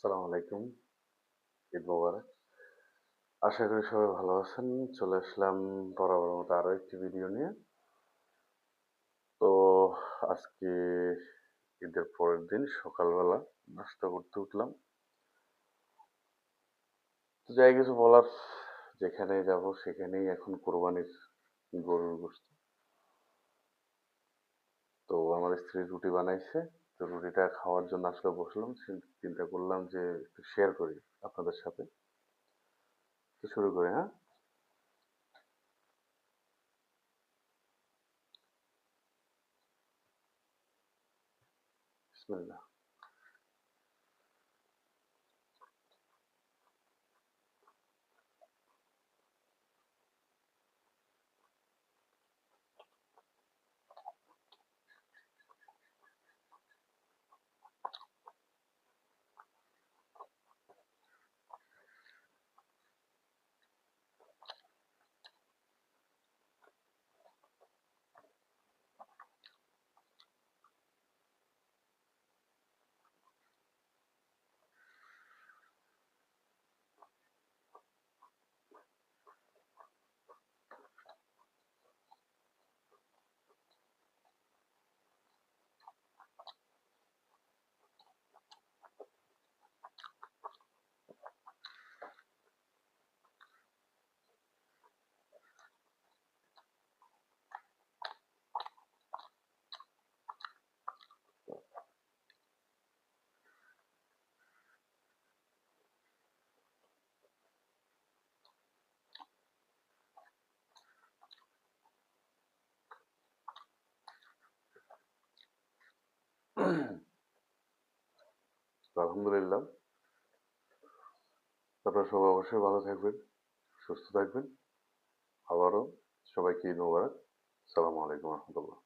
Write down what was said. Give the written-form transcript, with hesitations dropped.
আসসালামু আলাইকুম। ঈদ মোবারক। আশা করি সবাই ভালো আছেন। চলে আসলাম বরাবরের মতো আরো একটি ভিডিও নিয়ে। তো আজকে ঈদের পরের দিন সকালবেলা নাস্তা করতে উঠলাম। তো যাই কিছু বলার, যেখানে যাব সেখানেই এখন কোরবানির গরুর গোশত। তো আমার স্ত্রী রুটি বানাইছে। তো রুটিটা খাওয়ার জন্য আসলে বসলাম। চিন্তা করলাম যে একটু শেয়ার করি আপনাদের সাথে। তো শুরু করি, হ্যাঁ? বিসমিল্লাহ। তো আলহামদুলিল্লাহ, আপনারা সবাই অবশ্যই ভালো থাকবেন, সুস্থ থাকবেন। আবারও সবাইকে ঈদ মোবারক। আসসালামু আলাইকুম রহমতুল্লাহ।